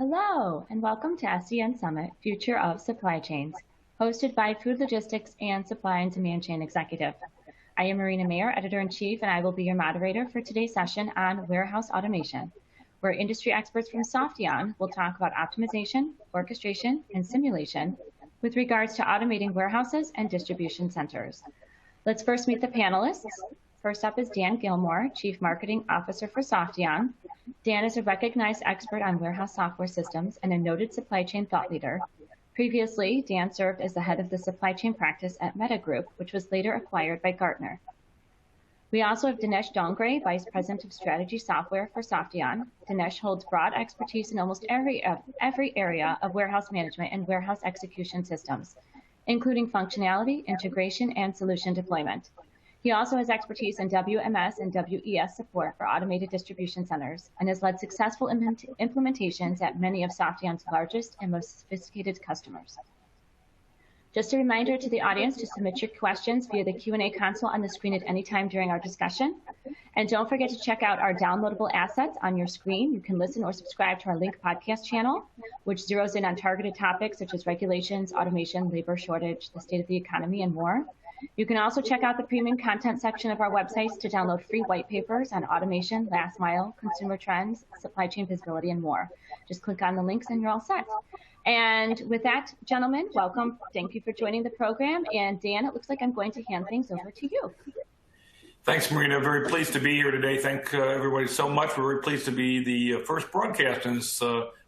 Hello, and welcome to SCN Summit, Future of Supply Chains, hosted by Food Logistics and Supply and Demand Chain Executive. I am Marina Mayer, Editor-in-Chief, and I will be your moderator for today's session on warehouse automation, where industry experts from Softeon will talk about optimization, orchestration, and simulation with regards to automating warehouses and distribution centers. Let's first meet the panelists. First up is Dan Gilmore, Chief Marketing Officer for Softeon. Dan is a recognized expert on warehouse software systems and a noted supply chain thought leader. Previously, Dan served as the head of the supply chain practice at Meta Group, which was later acquired by Gartner. We also have Dinesh Dongre, Vice President of Strategy Software for Softeon. Dinesh holds broad expertise in almost every area of warehouse management and warehouse execution systems, including functionality, integration, and solution deployment. He also has expertise in WMS and WES support for automated distribution centers and has led successful implementations at many of Softeon's largest and most sophisticated customers. Just a reminder to the audience to submit your questions via the Q&A console on the screen at any time during our discussion. And don't forget to check out our downloadable assets on your screen. You can listen or subscribe to our Link podcast channel, which zeroes in on targeted topics such as regulations, automation, labor shortage, the state of the economy, and more. You can also check out the premium content section of our websites to download free white papers on automation, last mile, consumer trends, supply chain visibility, and more. Just click on the links and you're all set. And with that, gentlemen, welcome. Thank you for joining the program. And Dan, it looks like I'm going to hand things over to you. Thanks, Marina. Very pleased to be here today. Thank everybody so much. We're very pleased to be the first broadcast in this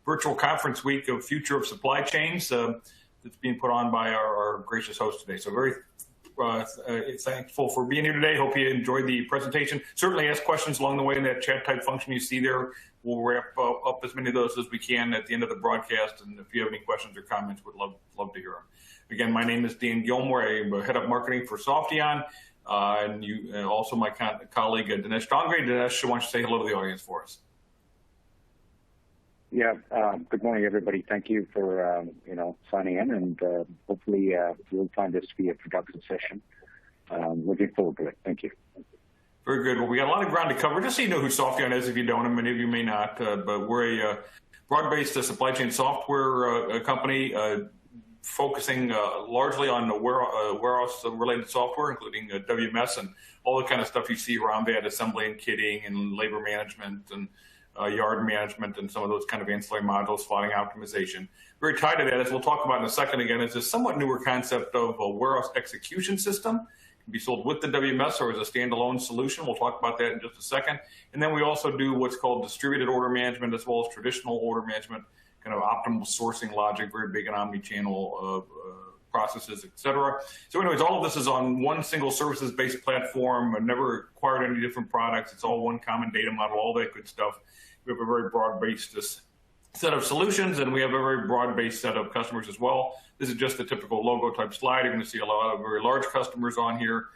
virtual conference week of Future of Supply Chains that's being put on by our gracious host today. So very thankful for being here today. Hope you enjoyed the presentation. Certainly ask questions along the way in that chat type function you see there. We'll wrap up as many of those as we can at the end of the broadcast. And if you have any questions or comments, we'd love to hear them. Again, my name is Dan Gilmore. I'm head of marketing for Softeon. And also my colleague, Dinesh Dongre. Dinesh, why don't you say hello to the audience for us? Yeah, good morning, everybody. Thank you for, signing in, and hopefully you'll find this to be a productive session. Looking forward to it. Thank you. Very good. Well, we got a lot of ground to cover. Just so you know who Softeon is, if you don't, and many of you may not, but we're a broad-based supply chain software company focusing largely on the warehouse-related software, including WMS and all the kind of stuff you see around that, assembly and kitting and labor management and yard management and some of those kind of ancillary modules, slotting optimization. Very tied to that, as we'll talk about in a second again, is a somewhat newer concept of a warehouse execution system. It can be sold with the WMS or as a standalone solution. We'll talk about that in just a second. And then we also do what's called distributed order management as well as traditional order management, kind of optimal sourcing logic, very big and omni-channel processes, et cetera. So anyways, all of this is on one single services-based platform. I've never acquired any different products. It's all one common data model, all that good stuff. We have a very broad-based set of solutions, and we have a very broad-based set of customers as well. This is just the typical logo type slide. You're going to see a lot of very large customers on here,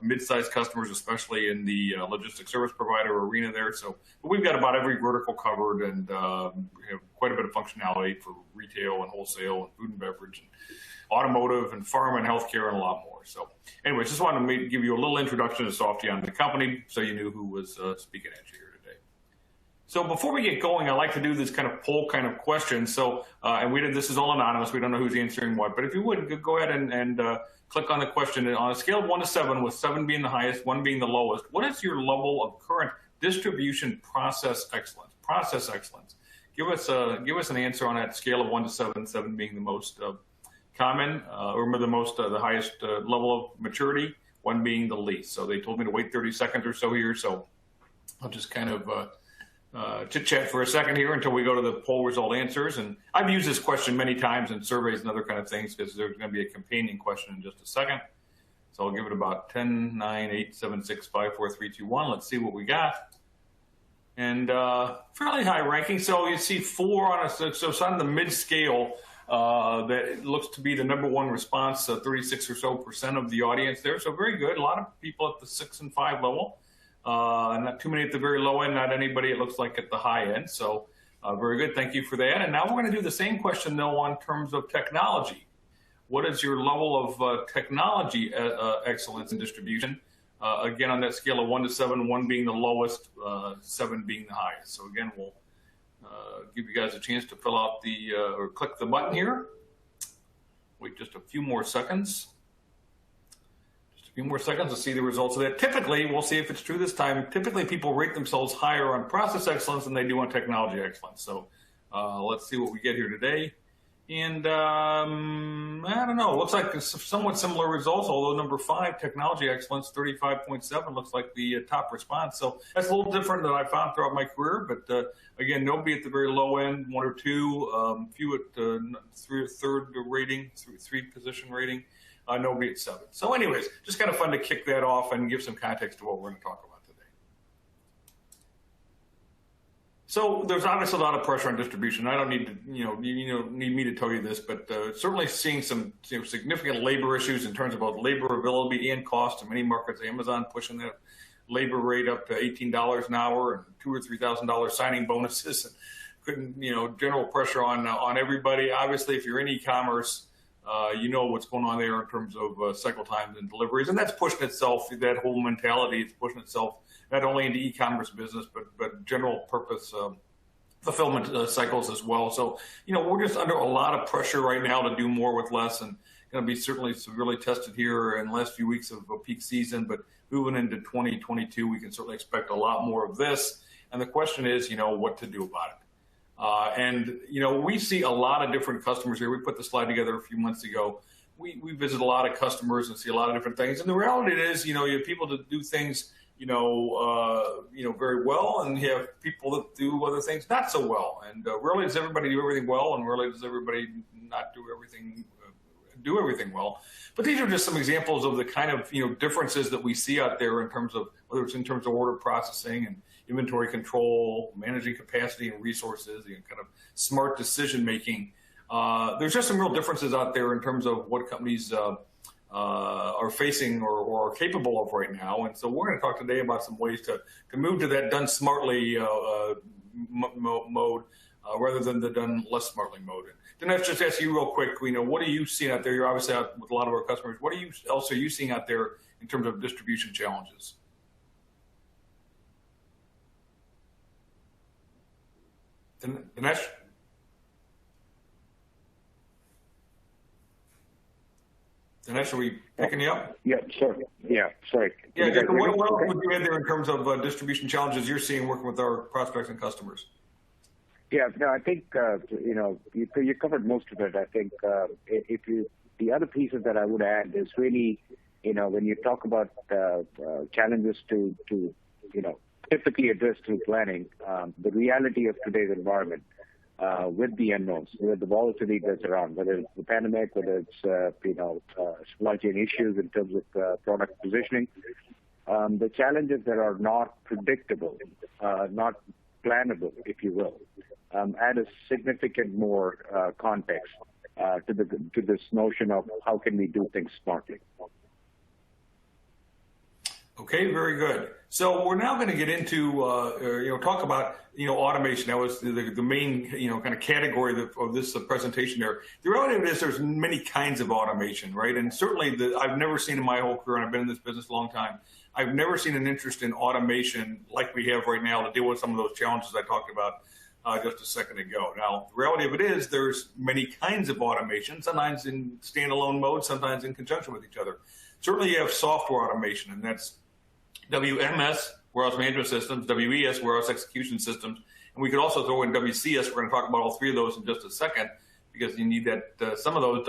mid-sized customers, especially in the logistics service provider arena there. So but we've got about every vertical covered, and we have quite a bit of functionality for retail and wholesale and food and beverage and automotive and pharma and healthcare and a lot more. So anyways, just wanted to give you a little introduction to Softeon, the company, so you knew who was speaking at you here today. So before we get going, I like to do this kind of poll kind of question. So, and this is all anonymous. We don't know who's answering what, but if you would, go ahead and click on the question. On a scale of 1 to 7, with 7 being the highest, 1 being the lowest, what is your level of current distribution process excellence? Process excellence. Give us an answer on that scale of 1 to 7, 7 being the most common, or the highest level of maturity, 1 being the least. So they told me to wait 30 seconds or so here. So I'll just kind of chit-chat for a second here until we go to the poll result answers. And I've used this question many times in surveys and other kind of things because there's going to be a companion question in just a second. So I'll give it about 10, 9, 8, 7, 6, 5, 4, 3, 2, 1. Let's see what we got. And fairly high ranking. So you see 4 on so it's on the mid scale. That looks to be the #1 response, 36% or so of the audience there. So very good. A lot of people at the 6 and 5 level. Not too many at the very low end, not anybody, it looks like, at the high end. So very good. Thank you for that. And now we're going to do the same question, though, on terms of technology. What is your level of technology excellence in distribution? Again, on that scale of 1 to 7, 1 being the lowest, 7 being the highest. So again, we'll give you guys a chance to fill out the, or click the button here. Wait just a few more seconds. Just a few more seconds to see the results of that. Typically, we'll see if it's true this time, typically people rate themselves higher on process excellence than they do on technology excellence. So let's see what we get here today. And I don't know, it looks like somewhat similar results, although number 5, technology excellence, 35.7, looks like the top response. So that's a little different than I found throughout my career, but again, nobody at the very low end, 1 or 2, few at third rating, 3 position rating, nobody at 7. So anyways, just kind of fun to kick that off and give some context to what we're going to talk about. So there's obviously a lot of pressure on distribution. I don't need to, need me to tell you this, but certainly seeing some significant labor issues in terms of both labor availability and cost in many markets. Amazon pushing that labor rate up to $18 an hour and $2,000 or $3,000 signing bonuses, and couldn't, general pressure on everybody. Obviously, if you're in e-commerce, you know what's going on there in terms of cycle times and deliveries, and that's pushing itself. That whole mentality, it's pushing itself not only into e-commerce business, but general purpose fulfillment cycles as well. So, we're just under a lot of pressure right now to do more with less, and going to be certainly severely tested here in the last few weeks of a peak season. But moving into 2022, we can certainly expect a lot more of this. And the question is, what to do about it. And we see a lot of different customers here. We put the slide together a few months ago. We visit a lot of customers and see a lot of different things. And the reality is, you have people that do things very well, and you have people that do other things not so well. And rarely does everybody do everything well, and rarely does everybody not do everything well. But these are just some examples of the kind of differences that we see out there in terms of whether it's in terms of order processing and inventory control, managing capacity and resources, kind of smart decision making. There's just some real differences out there in terms of what companies are facing or are capable of right now. And so we're going to talk today about some ways to move to that done smartly mode rather than the done less smartly mode. Then let's just ask you real quick, what are you seeing out there? You're obviously out with a lot of our customers. What else are you seeing out there in terms of distribution challenges? Dinesh? Dinesh, are we picking you up? Yeah, sure. Yeah, sorry. Yeah, what else would you add there in terms of distribution challenges you're seeing working with our prospects and customers? Yeah, no, I think, you covered most of it. I think the other pieces that I would add is really, when you talk about challenges to typically address through planning, the reality of today's environment, with the unknowns, with the volatility that's around, whether it's the pandemic, whether it's supply chain issues in terms of product positioning, the challenges that are not predictable, not plannable, if you will, add a significant more context to this notion of how can we do things smartly. Okay, very good. So we're now going to get into, talk about, automation. That was the main, kind of category of this presentation there. The reality is there's many kinds of automation, right? And certainly I've never seen in my whole career, and I've been in this business a long time, I've never seen an interest in automation like we have right now to deal with some of those challenges I talked about just a second ago. Now, the reality of it is there's many kinds of automation, sometimes in standalone mode, sometimes in conjunction with each other. Certainly you have software automation, and that's WMS, Warehouse Management Systems, WES, Warehouse Execution Systems, and we could also throw in WCS. We're going to talk about all 3 of those in just a second, because you need that some of those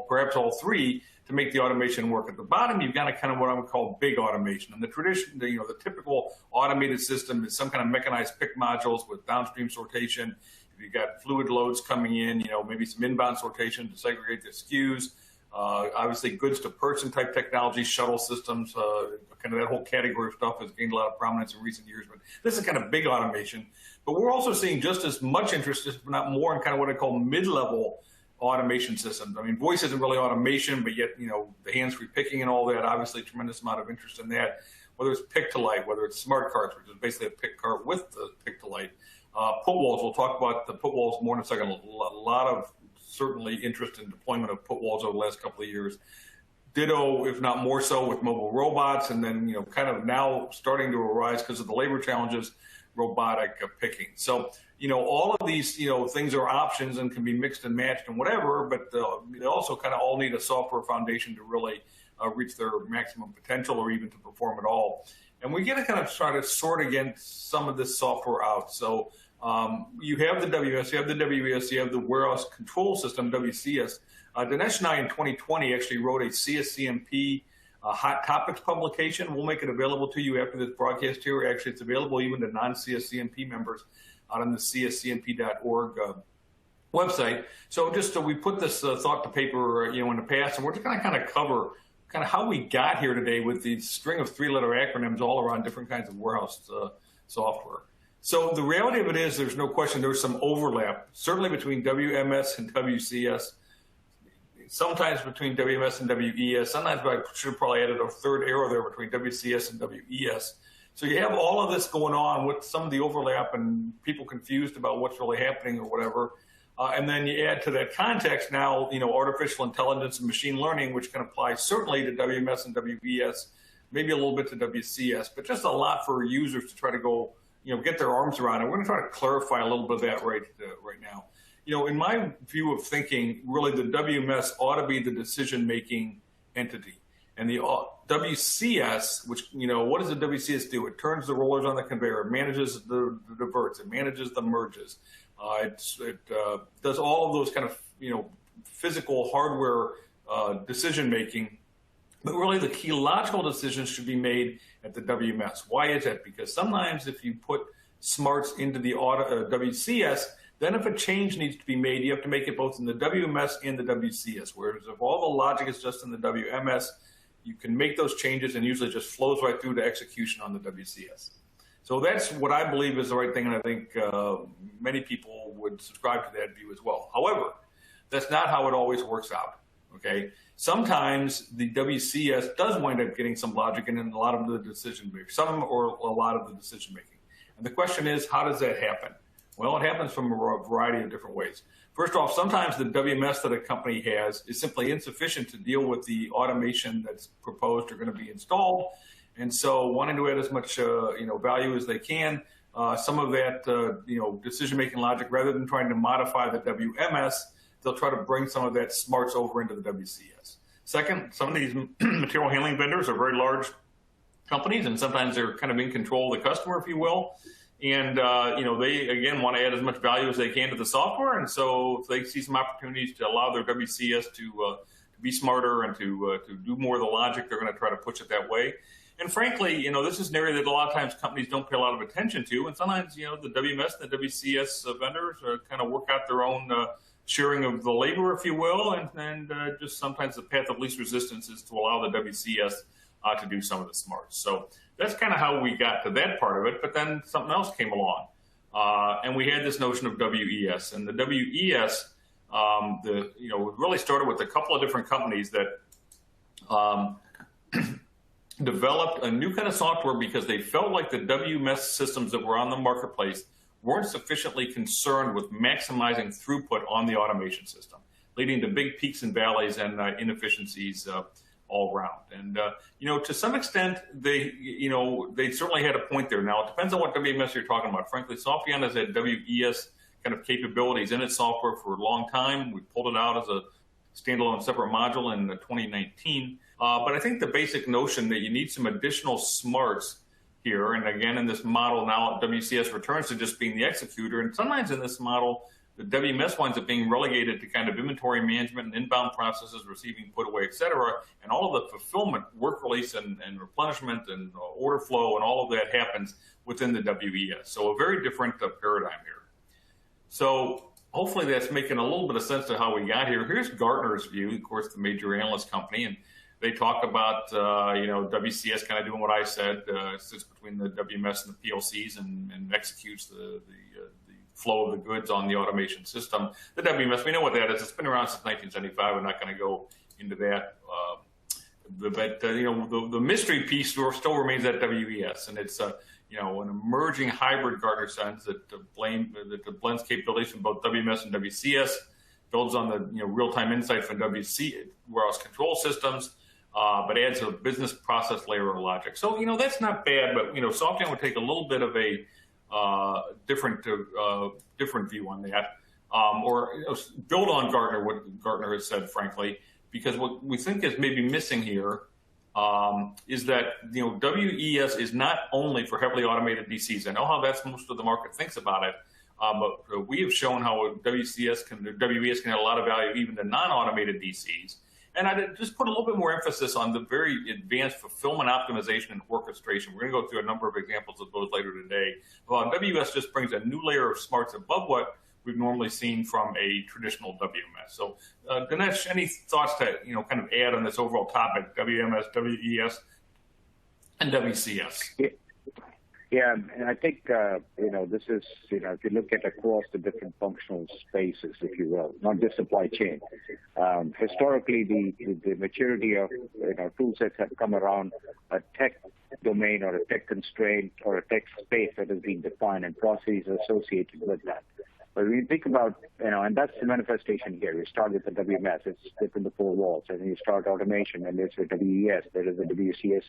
perhaps all 3 to make the automation work. At the bottom, you've got a kind of what I would call big automation. And the tradition, the typical automated system is some kind of mechanized pick modules with downstream sortation. If you've got fluid loads coming in, maybe some inbound sortation to segregate the SKUs. Obviously, goods to person type technology, shuttle systems, kind of that whole category of stuff has gained a lot of prominence in recent years. But this is kind of big automation. But we're also seeing just as much interest, if not more, in kind of what I call mid-level automation systems. I mean, voice isn't really automation, but yet, the hands-free picking and all that, obviously, tremendous amount of interest in that. Whether it's pick-to-light, whether it's smart carts, which is basically a pick cart with the pick-to-light. Put walls, we'll talk about the put walls more in a second. A lot of certainly interest in deployment of put walls over the last couple of years. Ditto, if not more so, with mobile robots, and then, kind of now starting to arise because of the labor challenges, robotic picking. So, all of these, things are options and can be mixed and matched and whatever, but they also kind of all need a software foundation to really reach their maximum potential or even to perform at all. And we got to kind of try to sort against some of this software out. So you have the WMS, you have the WES, you have the warehouse control system, WCS. Dinesh and I in 2020 actually wrote a CSCMP hot topics publication. We'll make it available to you after this broadcast here. Actually, it's available even to non-CSCMP members out on the cscmp.org website. So we put this thought to paper, in the past, and we're just going to kind of cover kind of how we got here today with the string of three-letter acronyms all around different kinds of warehouse software. So the reality of it is there's no question there's some overlap, certainly between WMS and WCS, sometimes between WMS and WES. Sometimes I should have probably added a third arrow there between WCS and WES. So you have all of this going on with some of the overlap and people confused about what's really happening or whatever. And then you add to that context now, artificial intelligence and machine learning, which can apply certainly to WMS and WES, maybe a little bit to WCS, but just a lot for users to try to go, get their arms around it. We're going to try to clarify a little bit of that right now. In my view of thinking, really the WMS ought to be the decision-making entity. And the WCS, which, what does the WCS do? It turns the rollers on the conveyor, it manages the diverts, it manages the merges. It does all of those kind of, physical hardware decision-making. But really the key logical decisions should be made at the WMS. Why is that? Because sometimes if you put smarts into the WCS, then if a change needs to be made, you have to make it both in the WMS and the WCS. Whereas if all the logic is just in the WMS, you can make those changes and usually just flows right through to execution on the WCS. So that's what I believe is the right thing, and I think many people would subscribe to that view as well. However, that's not how it always works out, okay? Sometimes the WCS does wind up getting some logic in a lot of the decision making, some or a lot of the decision making. And the question is, how does that happen? Well, it happens from a variety of different ways. First off, sometimes the WMS that a company has is simply insufficient to deal with the automation that's proposed or going to be installed. And so wanting to add as much value as they can, some of that decision-making logic, rather than trying to modify the WMS, they'll try to bring some of that smarts over into the WCS. Second, some of these material handling vendors are very large companies, and sometimes they're kind of in control of the customer, if you will. And, they, again, want to add as much value as they can to the software. And so if they see some opportunities to allow their WCS to be smarter and to do more of the logic, they're going to try to push it that way. And frankly, this is an area that a lot of times companies don't pay a lot of attention to. And sometimes, the WMS and the WCS vendors kind of work out their own sharing of the labor, if you will. And just sometimes the path of least resistance is to allow the WCS to do some of the smarts. So that's kind of how we got to that part of it. But then something else came along. And we had this notion of WES. And the WES, really started with a couple of different companies that developed a new kind of software because they felt like the WMS systems that were on the marketplace weren't sufficiently concerned with maximizing throughput on the automation system, leading to big peaks and valleys and inefficiencies all around. And, to some extent, they certainly had a point there. Now, it depends on what WMS you're talking about. Frankly, Softeon has had WES kind of capabilities in its software for a long time. We pulled it out as a standalone separate module in 2019. But I think the basic notion that you need some additional smarts here, and again, in this model now, WCS returns to just being the executor. And sometimes in this model, the WMS winds up being relegated to kind of inventory management and inbound processes, receiving, put away, et cetera. And all of the fulfillment, work release, and replenishment, and order flow, and all of that happens within the WES. So a very different paradigm here. So hopefully that's making a little bit of sense to how we got here. Here's Gartner's view, of course, the major analyst company. And they talk about, WCS kind of doing what I said, sits between the WMS and the PLCs and executes the flow of the goods on the automation system. The WMS, we know what that is. It's been around since 1975. We're not going to go into that. But the mystery piece still remains at WES, and it's an emerging hybrid Gartner sense that blends capabilities from both WMS and WCS, builds on the real-time insight from WC warehouse control systems, but adds a business process layer of logic. So that's not bad, but Softeon would take a little bit of a different view on that, or build on Gartner, what Gartner has said, frankly, because what we think is maybe missing here is that WES is not only for heavily automated DCs. I know how that's most of the market thinks about it, but we have shown how WES can add a lot of value even to non-automated DCs. And I'd just put a little bit more emphasis on the very advanced fulfillment optimization and orchestration. We're going to go through a number of examples of those later today. WES just brings a new layer of smarts above what we've normally seen from a traditional WMS. So, Dinesh, any thoughts to kind of add on this overall topic: WMS, WES, and WCS? Yeah, and I think this is if you look at across the different functional spaces, if you will, not just supply chain. Historically, the maturity of tool sets have come around a tech domain or a tech constraint or a tech space that has been defined and processes associated with that. But when you think about, and that's the manifestation here. You start with the WMS, it's within the four walls, and then you start automation, and there's the WES, there is the WCS,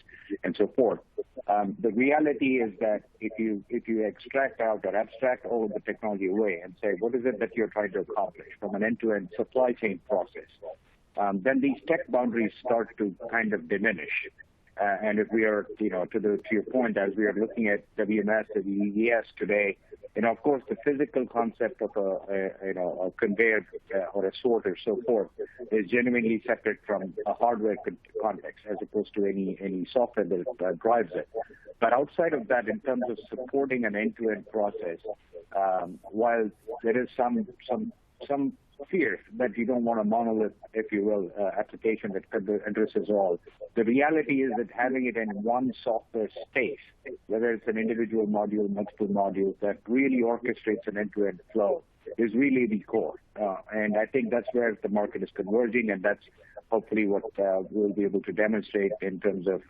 and so forth. The reality is that if you extract out or abstract all of the technology away and say, what is it that you're trying to accomplish from an end-to-end supply chain process, then these tech boundaries start to kind of diminish. And if we are, to your point, as we are looking at WMS and WES today, of course, the physical concept of a conveyor or a sort or so forth is genuinely separate from a hardware context as opposed to any software that drives it. But outside of that, in terms of supporting an end-to-end process, while there is some fear that you don't want a monolith, if you will, application that addresses all. The reality is that having it in one software space, whether it's an individual module, multiple modules, that really orchestrates an end-to-end flow is really the core. And I think that's where the market is converging, and that's hopefully what we'll be able to demonstrate in terms of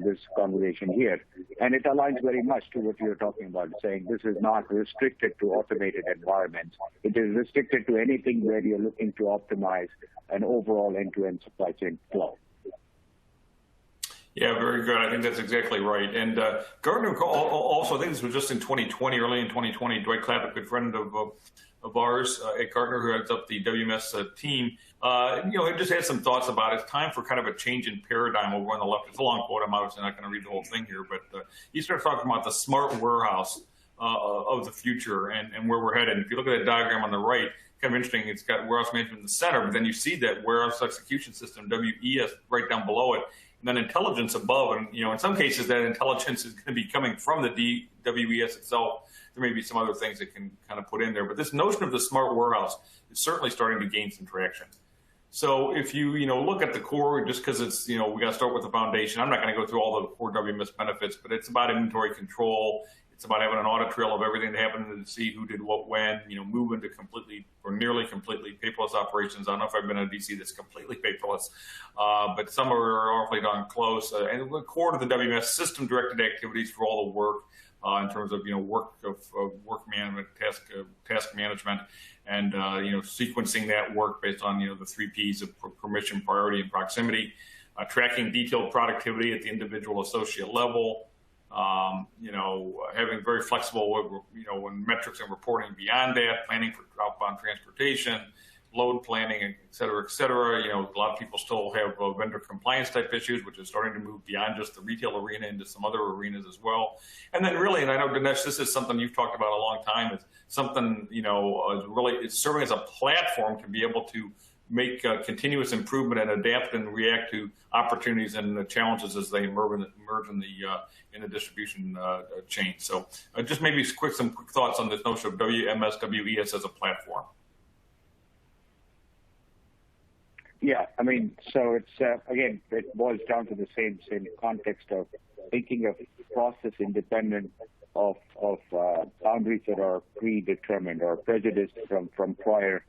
this conversation here. And it aligns very much to what you're talking about, saying this is not restricted to automated environments. It is restricted to anything where you're looking to optimize an overall end-to-end supply chain flow. Yeah, very good. I think that's exactly right. And Gartner also, I think this was just in 2020, early in 2020, Dwight Clapp, a good friend of ours at Gartner, who heads up the WMS team, he just had some thoughts about it. It's time for kind of a change in paradigm over on the left. It's a long quote. I'm obviously not going to read the whole thing here, but he started talking about the smart warehouse of the future and where we're headed. And if you look at that diagram on the right, kind of interesting, it's got warehouse management in the center, but then you see that warehouse execution system, WES, right down below it, and then intelligence above. And, in some cases, that intelligence is going to be coming from the WES itself. There may be some other things that can kind of put in there. But this notion of the smart warehouse is certainly starting to gain some traction. So if you, look at the core, just because it's, we got to start with the foundation. I'm not going to go through all the core WMS benefits, but it's about inventory control. It's about having an audit trail of everything that happened and see who did what when, move into completely or nearly completely paperless operations. I don't know if I've been in a DC that's completely paperless, but some are awfully darn close. And the core to the WMS, system-directed activities for all the work in terms of, work management, task management, and, sequencing that work based on, the 3 Ps of permission, priority, and proximity, tracking detailed productivity at the individual associate level, having very flexible, metrics and reporting beyond that, planning for outbound transportation, load planning, et cetera, et cetera. A lot of people still have vendor compliance type issues, which is starting to move beyond just the retail arena into some other arenas as well. And then really, and I know, Dinesh, this is something you've talked about a long time. It's something, it's serving as a platform to be able to make continuous improvement and adapt and react to opportunities and challenges as they emerge in the distribution chain. So just maybe some quick thoughts on this notion of WMS, WES as a platform. Yeah, so it's, again, it boils down to the same context of thinking of process independent of boundaries that are predetermined or prejudiced from prior,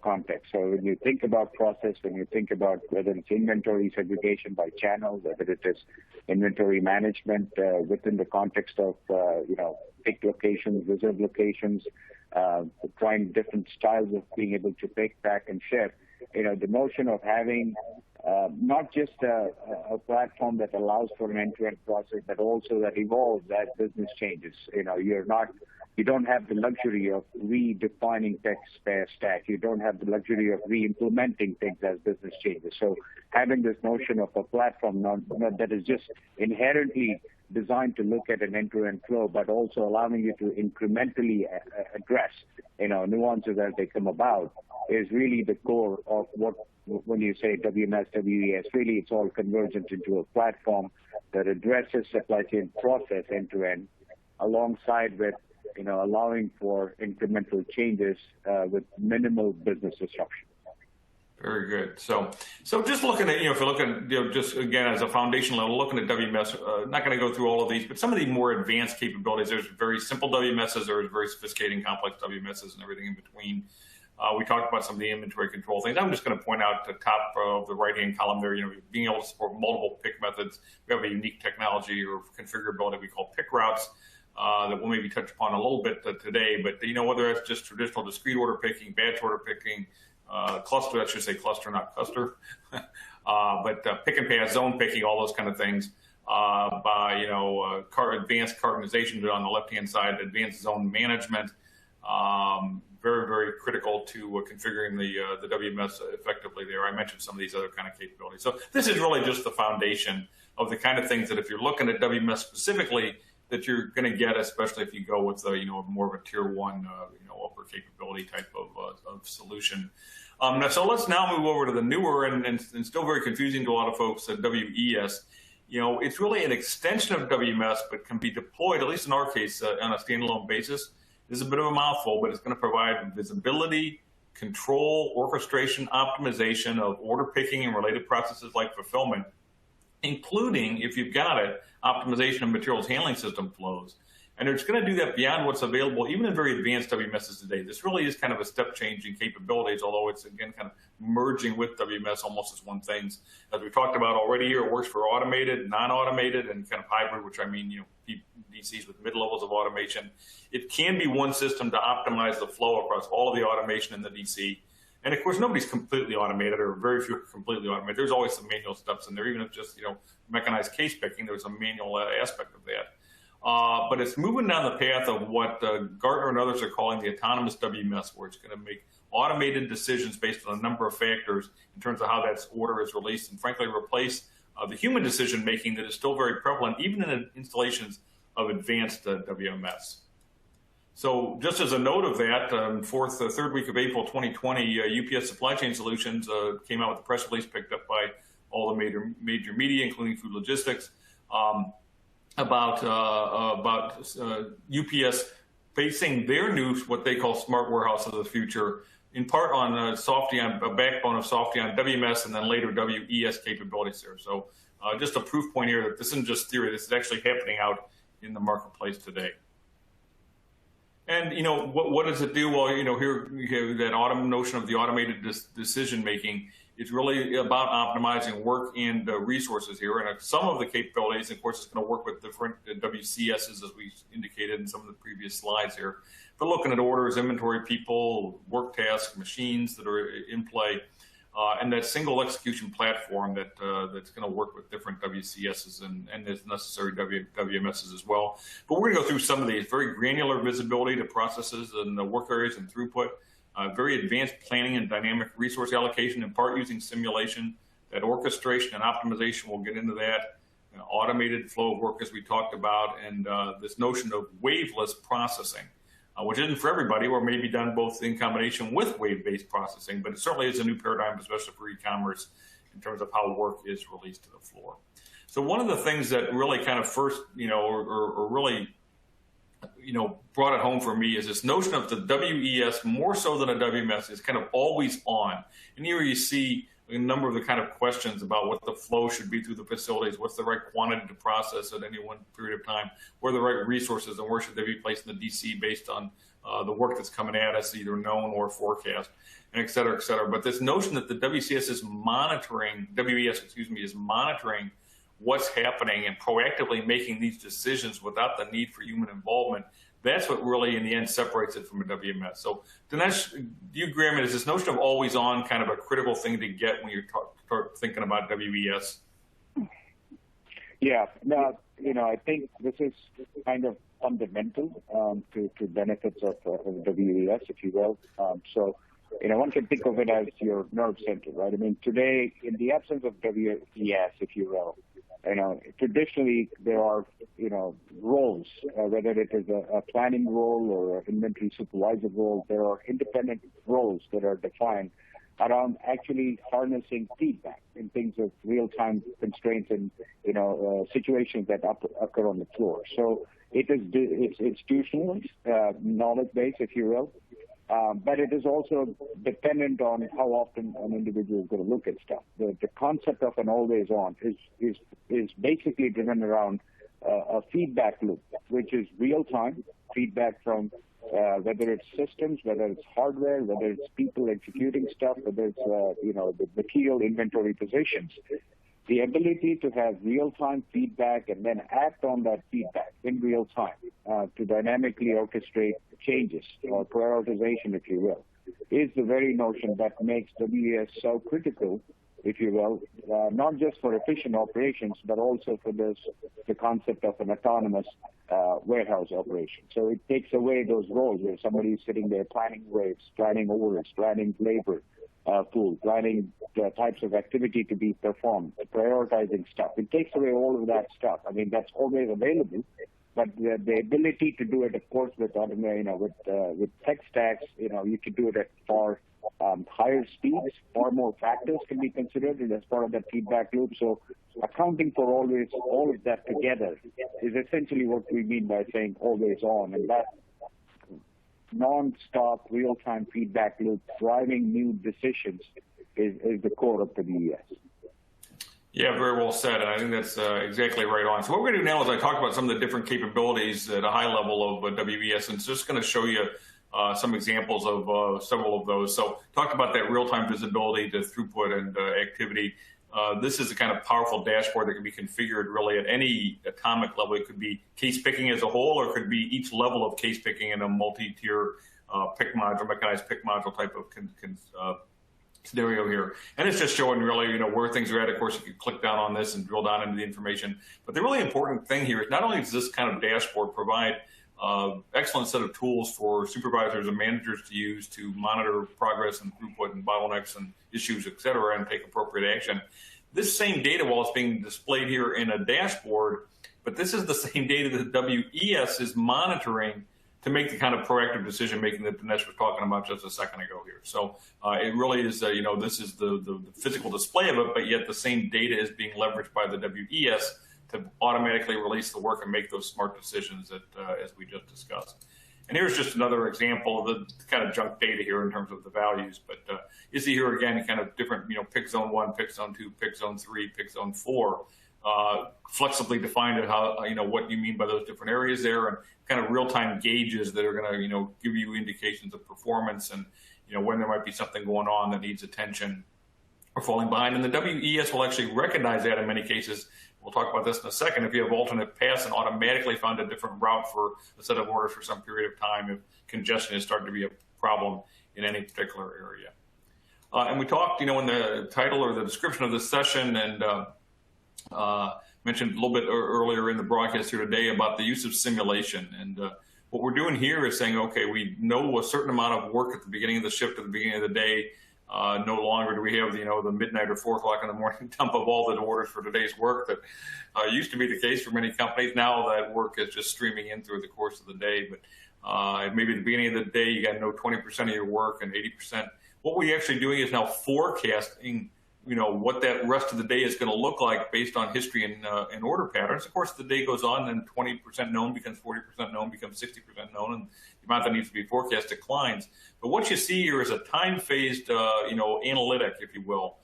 context. So when you think about process, when you think about whether it's inventory segregation by channel, whether it is inventory management within the context of, pick locations, reserve locations, trying different styles of being able to pick, pack, and ship, the notion of having not just a platform that allows for an end-to-end process, but also that evolves as business changes. You don't have the luxury of redefining tech stack. You don't have the luxury of re-implementing things as business changes. So having this notion of a platform that is just inherently designed to look at an end-to-end flow, but also allowing you to incrementally address, nuances as they come about, is really the core of what, when you say WMS, WES, really it's all convergent into a platform that addresses supply chain process end-to-end, alongside with allowing for incremental changes with minimal business disruption. Very good. So just looking at, if you're looking, just again as a foundation level, looking at WMS, not going to go through all of these, but some of the more advanced capabilities. There's very simple WMSs, there's very sophisticated and complex WMSs, and everything in between. We talked about some of the inventory control things. I'm just going to point out the top of the right-hand column there, being able to support multiple pick methods. We have a unique technology or configurability we call pick routes. That we'll maybe touch upon a little bit today, but whether it's just traditional discrete order picking, batch order picking, cluster, I should say cluster, not cluster, but pick and pass, zone picking, all those kind of things, by advanced cartonization on the left-hand side, advanced zone management, very, very critical to configuring the WMS effectively there. I mentioned some of these other kind of capabilities. So this is really just the foundation of the kind of things that if you're looking at WMS specifically, that you're going to get, especially if you go with more of a tier one, upper capability type of solution. So let's now move over to the newer and still very confusing to a lot of folks, WES. It's really an extension of WMS, but can be deployed, at least in our case, on a standalone basis. This is a bit of a mouthful, but it's going to provide visibility, control, orchestration, optimization of order picking and related processes like fulfillment, including, if you've got it, optimization of materials handling system flows. And it's going to do that beyond what's available, even in very advanced WMSs today. This really is kind of a step change in capabilities, although it's, again, kind of merging with WMS almost as one thing. As we talked about already here, it works for automated, non-automated, and kind of hybrid, which I mean, DCs with mid-levels of automation. It can be one system to optimize the flow across all of the automation in the DC. And of course, nobody's completely automated, or very few are completely automated. There's always some manual steps in there, even if just mechanized case picking. There's a manual aspect of that. But it's moving down the path of what Gartner and others are calling the autonomous WMS, where it's going to make automated decisions based on a number of factors in terms of how that order is released, and frankly replace the human decision making that is still very prevalent, even in installations of advanced WMS. So just as a note of that, third week of April 2020, UPS Supply Chain Solutions came out with a press release picked up by all the major media, including Food Logistics, about UPS basing their new, what they call smart warehouse of the future, in part on Softeon, a backbone of Softeon WMS, and then later WES capabilities there. So just a proof point here that this isn't just theory, this is actually happening out in the marketplace today. And, what does it do? Well, here you have that notion of the automated decision making. It's really about optimizing work and resources here. And some of the capabilities, of course, it's going to work with different WCSs, as we indicated in some of the previous slides here. But looking at orders, inventory, people, work tasks, machines that are in play, and that single execution platform that's going to work with different WCSs and as necessary WMSs as well. But we're going to go through some of these. Very granular visibility to processes and the work areas and throughput. Very advanced planning and dynamic resource allocation, in part using simulation. That orchestration and optimization, we'll get into that. Automated flow of work, as we talked about, and this notion of waveless processing, which isn't for everybody, or may be done both in combination with wave-based processing, but it certainly is a new paradigm, especially for e-commerce, in terms of how work is released to the floor. So one of the things that really kind of first, or really, brought it home for me is this notion of the WES, more so than a WMS, is kind of always on. And here you see a number of the kind of questions about what the flow should be through the facilities, what's the right quantity to process at any one period of time, where are the right resources, and where should they be placed in the DC based on the work that's coming at us, either known or forecast, and et cetera, et cetera. But this notion that the WCS is monitoring, WES, is monitoring what's happening and proactively making these decisions without the need for human involvement, that's what really, in the end, separates it from a WMS. So, Dinesh, do you agree? I mean, is this notion of always on kind of a critical thing to get when you're start thinking about WES? Yeah, no, I think this is kind of fundamental to benefits of WES, if you will. So, one can think of it as your nerve center, right? I mean, today, in the absence of WES, if you will, traditionally there are, roles, whether it is a planning role or an inventory supervisor role, there are independent roles that are defined around actually harnessing feedback in things of real-time constraints and, situations that occur on the floor. So it's institutional, knowledge base, if you will. But it is also dependent on how often an individual is going to look at stuff. The concept of an always on is basically driven around a feedback loop, which is real time feedback from whether it's systems, whether it's hardware, whether it's people executing stuff, whether it's the material inventory positions. The ability to have real-time feedback and then act on that feedback in real time to dynamically orchestrate changes or prioritization, if you will, is the very notion that makes WES so critical, if you will, not just for efficient operations, but also for the concept of an autonomous warehouse operation. So it takes away those roles where somebody is sitting there planning rates, planning orders, planning labor pool, planning the types of activity to be performed, prioritizing stuff. It takes away all of that stuff. I mean, that's always available, but the ability to do it, of course, with tech stacks, you can do it at far higher speeds, far more factors can be considered as part of that feedback loop. So accounting for all of that together is essentially what we mean by saying always on, and that non-stop real-time feedback loop driving new decisions is the core of the WES. Yeah, very well said, and I think that's exactly right on. So what we're going to do now is I talked about some of the different capabilities at a high level of WES, and it's just going to show you some examples of several of those. So talked about that real-time visibility to throughput and activity. This is a kind of powerful dashboard that can be configured really at any atomic level. It could be case picking as a whole, or it could be each level of case picking in a multi-tier pick module, mechanized pick module type of scenario here. And it's just showing really, where things are at. Of course, you can click down on this and drill down into the information. But the really important thing here is not only does this kind of dashboard provide excellent set of tools for supervisors and managers to use to monitor progress and throughput and bottlenecks and issues, et cetera, and take appropriate action. This same data, while it's being displayed here in a dashboard, but this is the same data that WES is monitoring to make the kind of proactive decision making that Dinesh was talking about just a second ago here. So it really is, this is the physical display of it, but yet the same data is being leveraged by the WES to automatically release the work and make those smart decisions that, as we just discussed. And here's just another example of the kind of junk data here in terms of the values. But you see here again, kind of different, pick zone 1, pick zone 2, pick zone 3, pick zone 4, flexibly defined at how, what you mean by those different areas there, and kind of real-time gauges that are going to, give you indications of performance and, when there might be something going on that needs attention or falling behind. And the WES will actually recognize that in many cases. We'll talk about this in a second. If you have alternate paths and automatically found a different route for a set of orders for some period of time, if congestion is starting to be a problem in any particular area. And we talked, in the title or the description of this session, and mentioned a little bit earlier in the broadcast here today about the use of simulation. And what we're doing here is saying, okay, we know a certain amount of work at the beginning of the shift, at the beginning of the day. No longer do we have, the midnight or 4 o'clock in the morning dump of all the orders for today's work that used to be the case for many companies. Now that work is just streaming in through the course of the day. But maybe at the beginning of the day, you got to know 20% of your work and 80%. What we're actually doing is now forecasting, what that rest of the day is going to look like based on history and order patterns. Of course, the day goes on and 20% known becomes 40% known, becomes 60% known, and the amount that needs to be forecast declines. But what you see here is a time-phased, analytic, if you will.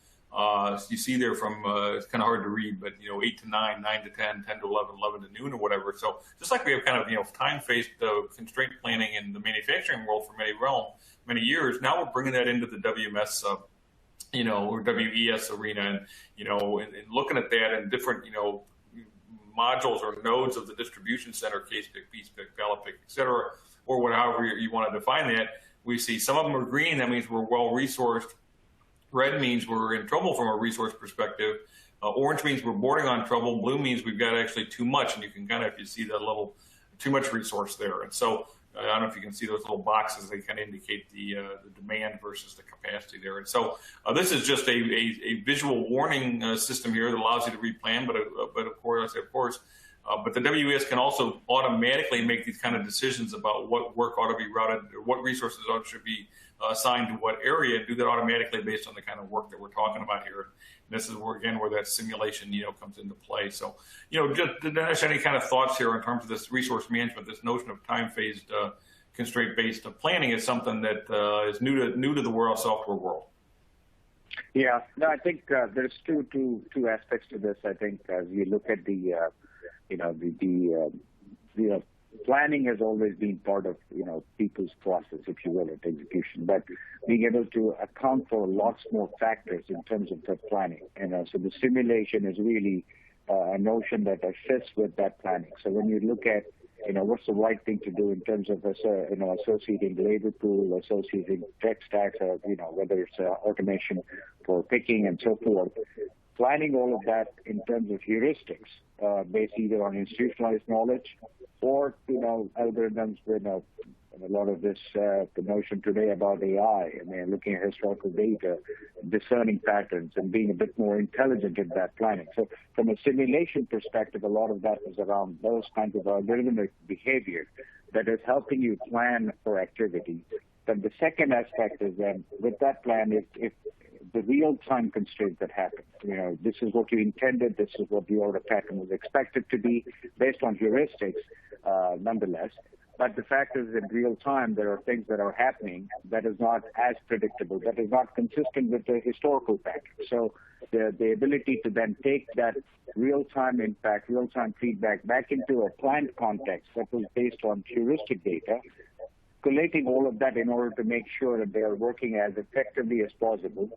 You see there from, it's kind of hard to read, but, 8 to 9, 9 to 10, 10 to 11, 11 to noon or whatever. So just like we have kind of, time-phased constraint planning in the manufacturing world for many years, now we're bringing that into the WMS or WES arena, and looking at that and different, modules or nodes of the distribution center, case pick, piece pick, pallet pick, et cetera, or whatever you want to define that. We see some of them are green. That means we're well resourced Red means we're in trouble from a resource perspective. Orange means we're bordering on trouble. Blue means we've got actually too much, and you can kind of, if you see that little too much resource there. And so I don't know if you can see those little boxes. They kind of indicate the demand versus the capacity there. And so this is just a visual warning system here that allows you to replan. But of course, but the WES can also automatically make these kind of decisions about what work ought to be routed, or what resources should be assigned to what area, and do that automatically based on the kind of work that we're talking about here. And this is where, again, where that simulation, comes into play. So, just Dinesh, any kind of thoughts here in terms of this resource management, this notion of time-phased, constraint-based planning is something that is new to the world software world. Yeah, no, I think there's two aspects to this. I think as you look at the planning has always been part of people's process, if you will, at execution. But being able to account for lots more factors in terms of the planning, so the simulation is really a notion that assists with that planning. So when you look at what's the right thing to do in terms of associating labor pool, associating tech stacks, or whether it's automation for picking and so forth. Planning all of that in terms of heuristics, based either on institutionalized knowledge or algorithms with a lot of this the notion today about AI. Looking at historical data, discerning patterns, and being a bit more intelligent in that planning. So from a simulation perspective, a lot of that is around those kinds of algorithmic behavior that is helping you plan for activity. But the second aspect is then with that plan, if the real-time constraints that happen. This is what you intended, this is what the order pattern was expected to be based on heuristics, nonetheless. But the fact is, in real time, there are things that are happening that is not as predictable, that is not consistent with the historical pattern. So the ability to then take that real-time impact, real-time feedback back into a planned context that was based on heuristic data, collating all of that in order to make sure that they are working as effectively as possible,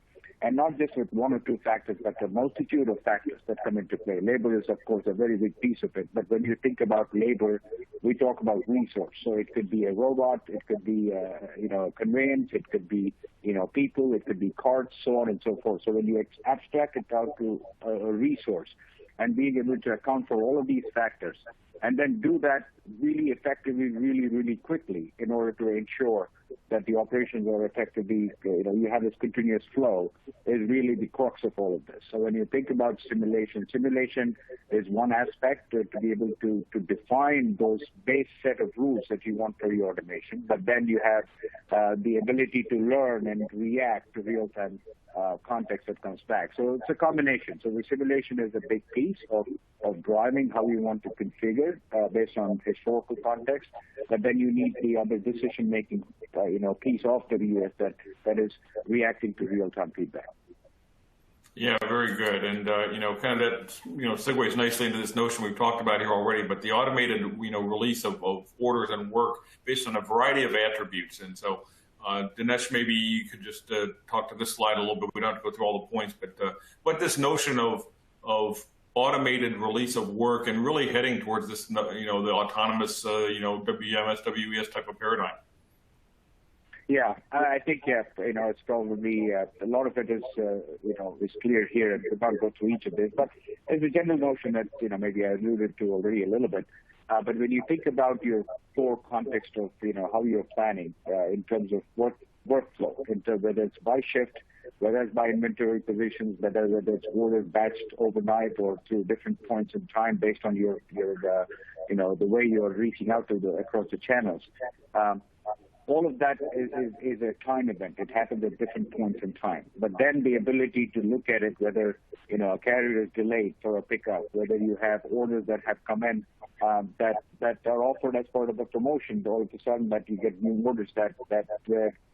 and not just with one or two factors, but a multitude of factors that come into play. Labor is, of course, a very big piece of it, but when you think about labor, we talk about resource. So it could be a robot, it could be a conveyance, it could be people, it could be carts, so on and so forth. So when you abstract it out to a resource, and being able to account for all of these factors, and then do that really effectively, really, really quickly in order to ensure that the operations are effectively, you have this continuous flow, is really the crux of all of this. So when you think about simulation is one aspect to be able to define those base set of rules that you want for your automation, but then you have the ability to learn and react to real-time context that comes back. So it's a combination. So the simulation is a big piece of driving how we want to configure based on historical context, but then you need the other decision-making piece of the WES that is reacting to real-time feedback. Yeah, very good. And, kind of that, segues nicely into this notion we've talked about here already, but the automated, release of orders and work based on a variety of attributes. And so, Dinesh, maybe you could just talk to this slide a little bit. We don't have to go through all the points, but this notion of automated release of work and really heading towards this, the autonomous, WMS, WES type of paradigm. Yeah, I think, it's probably, a lot of it is, is clear here, and we'll not go through each of this, but as a general notion that, maybe I alluded to already a little bit, but when you think about your core context of, how you're planning in terms of workflow, whether it's by shift, whether it's by inventory positions, whether it's orders batched overnight or through different points in time based on your the way you're reaching out to across the channels. All of that is a time event. It happens at different points in time. But then the ability to look at it, whether a carrier is delayed for a pickup, whether you have orders that have come in that are offered as part of a promotion, all of a sudden that you get new orders that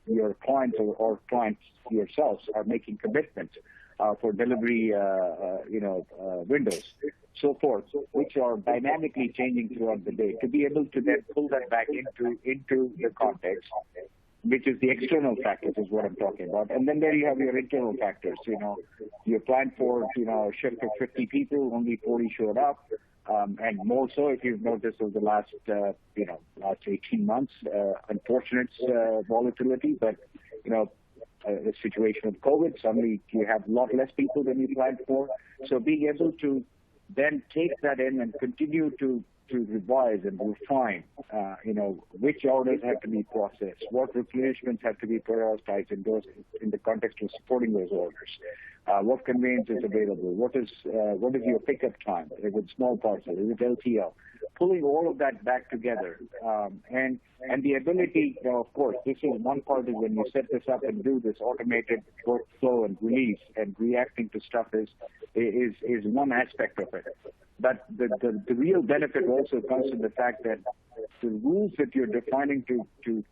your clients or clients yourselves are making commitments for delivery, windows, so forth, which are dynamically changing throughout the day. To be able to then pull that back into the context, which is the external factors, is what I'm talking about. And then there you have your internal factors. You plan for a shift of 50 people, only 40 showed up. And more so, if you've noticed over the last 18 months, unfortunate volatility. But a situation with COVID. Suddenly you have a lot less people than you planned for. So being able to then take that in and continue to revise and refine, which orders have to be processed, what replenishments have to be prioritized in the context of supporting those orders, what conveyance is available, what is your pickup time, is it small parcel, is it LTL, pulling all of that back together, and the ability, of course, this is one part is when you set this up and do this automated workflow and release and reacting to stuff is one aspect of it. But the real benefit also comes from the fact that the rules that you're defining to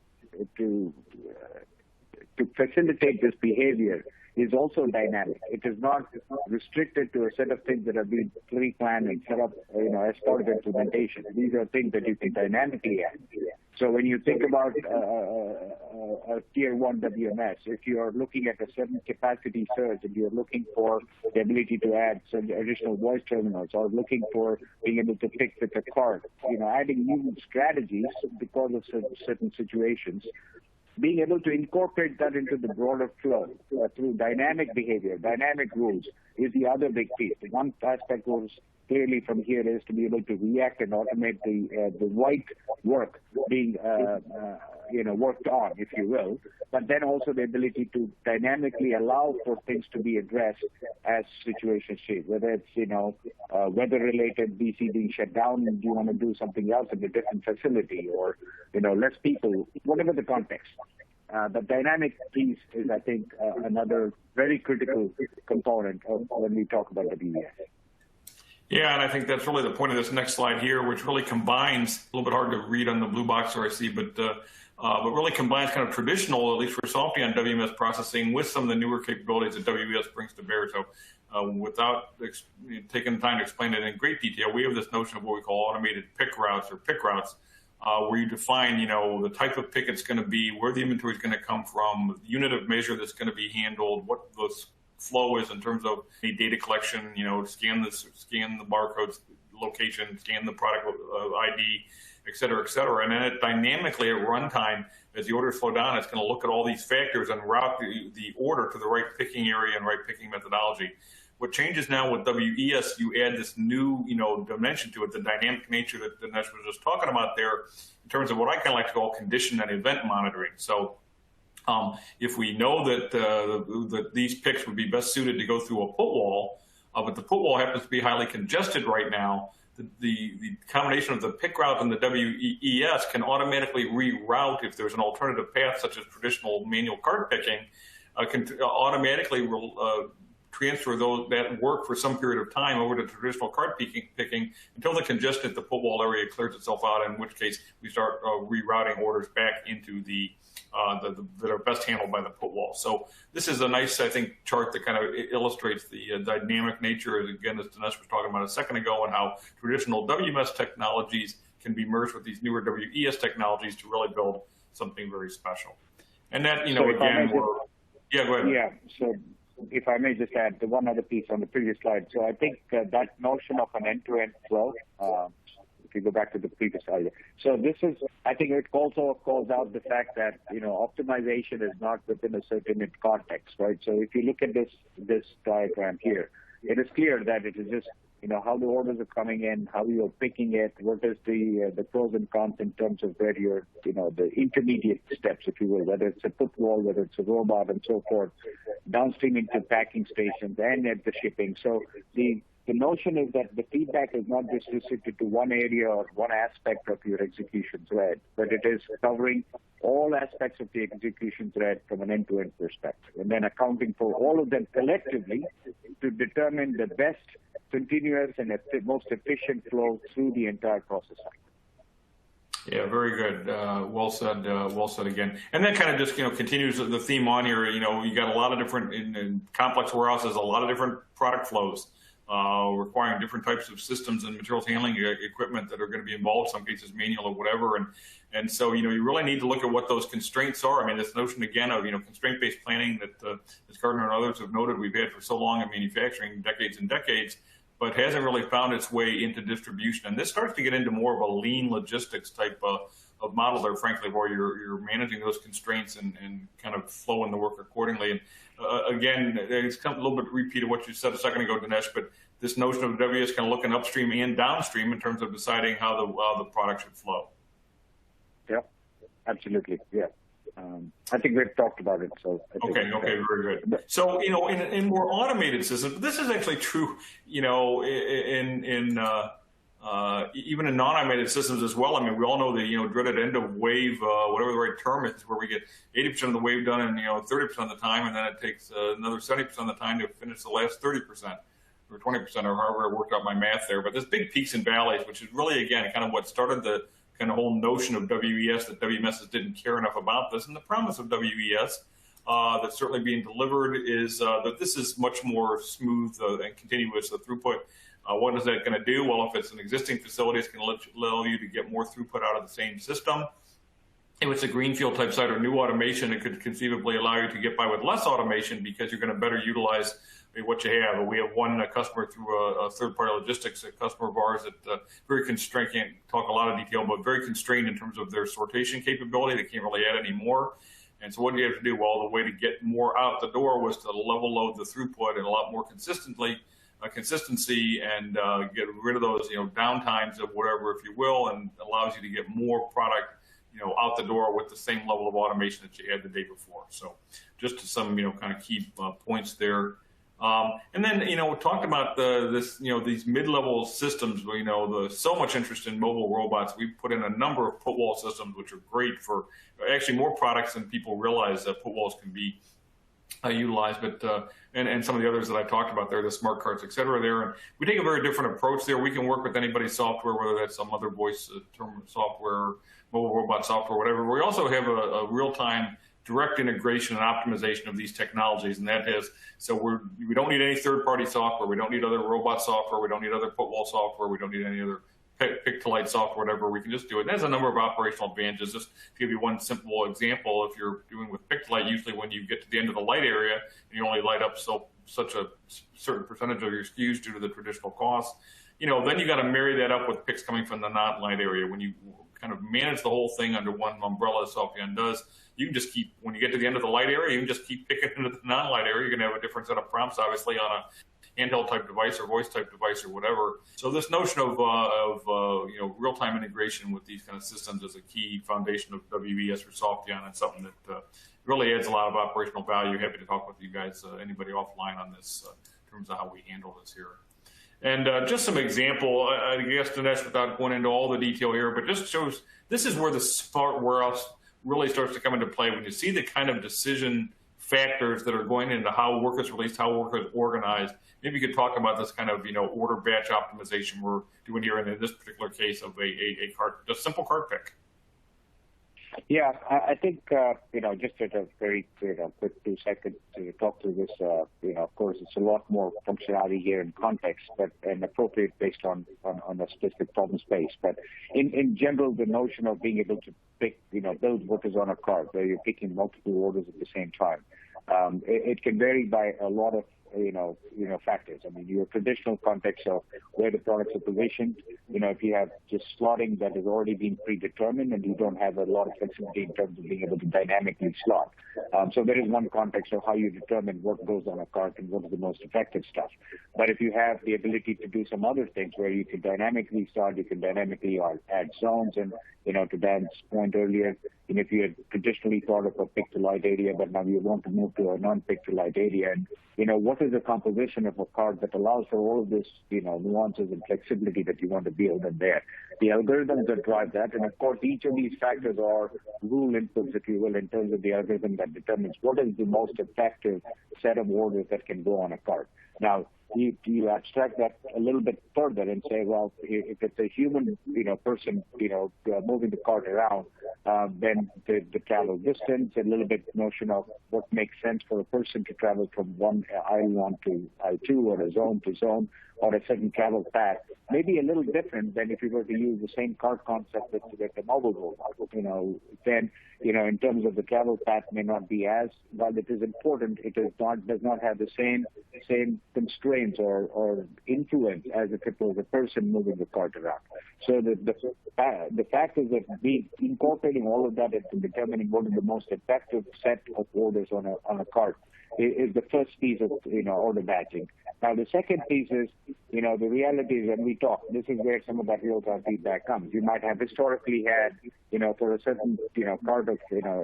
facilitate this behavior is also dynamic. It is not restricted to a set of things that have been pre-planned and set up, as part of implementation. These are things that you can dynamically add. So when you think about a tier 1 WMS, if you are looking at a certain capacity surge and you're looking for the ability to add some additional voice terminals or looking for being able to pick with a cart, adding new strategies because of certain situations, being able to incorporate that into the broader flow through dynamic behavior, dynamic rules is the other big piece. The one aspect was clearly from here is to be able to react and automate the right work being worked on, if you will, but then also the ability to dynamically allow for things to be addressed as situations change, whether it's weather-related DC being shut down and you want to do something else in a different facility, or less people, whatever the context. The dynamic piece is, I think, another very critical component of when we talk about WES. Yeah, and I think that's really the point of this next slide here, which really combines, a little bit hard to read on the blue box or I see, but really combines kind of traditional, at least for Softeon WMS processing, with some of the newer capabilities that WES brings to bear. So without taking the time to explain it in great detail, we have this notion of what we call automated pick routes or pick routes, where you define, the type of pick it's going to be, where the inventory is going to come from, the unit of measure that's going to be handled, what those flow is in terms of any data collection, scan the barcodes, location, scan the product ID, et cetera, and then it dynamically at runtime, as the orders flow down, it's going to look at all these factors and route the order to the right picking area and right picking methodology. What changes now with WES, you add this new, dimension to it, the dynamic nature that Dinesh was just talking about there, in terms of what I kind of like to call condition and event monitoring. So if we know that these picks would be best suited to go through a put wall, but the put wall happens to be highly congested right now, the combination of the pick route and the WES can automatically reroute if there's an alternative path, such as traditional manual cart picking, can automatically transfer that work for some period of time over to traditional cart picking until the congestion at the put wall area clears itself out, in which case we start rerouting orders back into the that are best handled by the put wall. So this is a nice, I think, chart that kind of illustrates the dynamic nature, again, as Dinesh was talking about a second ago, and how traditional WMS technologies can be merged with these newer WES technologies to really build something very special. And that, so again, yeah, go ahead. Yeah, so if I may just add the one other piece on the previous slide. So I think that notion of an end-to-end flow, if you go back to the previous slide. So this is, I think it also calls out the fact that, optimization is not within a certain context, right? So if you look at this diagram here, it is clear that it is just, how the orders are coming in, how you're picking it, what is the pros and cons in terms of where you're, the intermediate steps, if you will, whether it's a put wall, whether it's a robot and so forth, downstream into packing stations and at the shipping. So the notion is that the feedback is not just restricted to one area or one aspect of your execution thread, but it is covering all aspects of the execution thread from an end-to-end perspective, and then accounting for all of them collectively to determine the best continuous and most efficient flow through the entire process cycle. Yeah, very good. Well said again. And that kind of just, continues the theme on here. You got a lot of different, in complex warehouses, a lot of different product flows, requiring different types of systems and materials handling equipment that are going to be involved, some cases manual or whatever. And so, you really need to look at what those constraints are. I mean, this notion again of, constraint-based planning that, as Gartner and others have noted, we've had for so long in manufacturing, decades and decades, but hasn't really found its way into distribution. And this starts to get into more of a lean logistics type of model there, frankly, where you're managing those constraints and kind of flowing the work accordingly. And again, it's kind of a little bit repeat of what you said a second ago, Dinesh, but this notion of WES kind of looking upstream and downstream in terms of deciding how the product should flow. Yeah, absolutely. Yeah. I think we've talked about it. So okay, very good. So in more automated systems, this is actually true. Even in non-automated systems as well. I mean, we all know the dreaded end of wave, whatever the right term is, where we get 80% of the wave done in 30% of the time, and then it takes another 70% of the time to finish the last 30% or 20%, or however I worked out my math there. But there's big peaks and valleys, which is really, again, kind of what started the kind of whole notion of WES, that WMS didn't care enough about this. And the promise of WES that's certainly being delivered is that this is much more smooth and continuous throughput. What is that going to do? Well, if it's an existing facility, it's going to allow you to get more throughput out of the same system. If it's a greenfield type site or new automation, it could conceivably allow you to get by with less automation because you're going to better utilize what you have. We have one customer through a third-party logistics, a customer of ours that very constrained, can't talk a lot of detail, but very constrained in terms of their sortation capability. They can't really add any more. And so what do you have to do? Well, the way to get more out the door was to level load the throughput and a lot more consistency and get rid of those downtimes of whatever, if you will, and allows you to get more product out the door with the same level of automation that you had the day before. So just to some kind of key points there. And then we talked about these mid-level systems where there's so much interest in mobile robots. We've put in a number of put wall systems which are great for actually more products than people realize that put walls can be utilized, but and some of the others that I talked about there, the smart carts, et cetera, there. And we take a very different approach there. We can work with anybody's software, whether that's some other voice term software, mobile robot software, whatever. We also have a real-time direct integration and optimization of these technologies, and that has, so we don't need any third-party software. We don't need other robot software. We don't need other put wall software. We don't need any other pick-to-light software, whatever. We can just do it. And there's a number of operational advantages. Just to give you one simple example, if you're doing with pick-to-light, usually when you get to the end of the light area, and you only light up such a certain percentage of your SKUs due to the traditional cost, then you got to marry that up with picks coming from the non-light area. When you kind of manage the whole thing under one umbrella, as Softeon does, you can just keep, when you get to the end of the light area, you can just keep picking into the non-light area. You're going to have a different set of prompts, obviously, on a handheld type device or voice type device or whatever. So this notion of real-time integration with these kind of systems is a key foundation of WES for Softeon, and something that really adds a lot of operational value. Happy to talk with you guys, anybody offline on this in terms of how we handle this here. And just some example, I guess, Dinesh, without going into all the detail here, but just shows this is where the smart warehouse really starts to come into play. When you see the kind of decision factors that are going into how work is released, how work is organized. Maybe you could talk about this kind of order batch optimization we're doing here in this particular case of a cart, just simple cart pick. Yeah, I think just at a very quick 2 seconds to talk through this. Of course, it's a lot more functionality here in context, and appropriate based on a specific problem space. But in general, the notion of being able to pick, build what is on a cart, where you're picking multiple orders at the same time, it can vary by a lot of factors. I mean, your traditional context of where the products are positioned, if you have just slotting that has already been predetermined and you don't have a lot of flexibility in terms of being able to dynamically slot. So there is one context of how you determine what goes on a cart and what is the most effective stuff. But if you have the ability to do some other things where you can dynamically start, you can dynamically add zones, and to Dan's point earlier, if you had traditionally thought of a pick-to-light area, but now you want to move to a non-pick-to-light area, and what is the composition of a cart that allows for all of this, nuances and flexibility that you want to build in there. The algorithms that drive that, and of course, each of these factors are rule inputs, if you will, in terms of the algorithm that determines what is the most effective set of orders that can go on a cart. Now, you abstract that a little bit further and say, well, if it's a human, person, moving the cart around, then the travel distance, a little bit notion of what makes sense for a person to travel from one aisle 1 to aisle 2, or a zone to zone, or a certain travel path maybe a little different than if you were to use the same cart concept with the mobile robot. Then, in terms of the travel path may not be as, while it is important, it does not have the same constraints or influence as if it was a person moving the cart around. So the fact is that we incorporating all of that into determining what is the most effective set of orders on a cart is the first piece of order batching. Now the second piece is the reality is when we talk, this is where some of that real-time feedback comes. You might have historically had for a certain cart of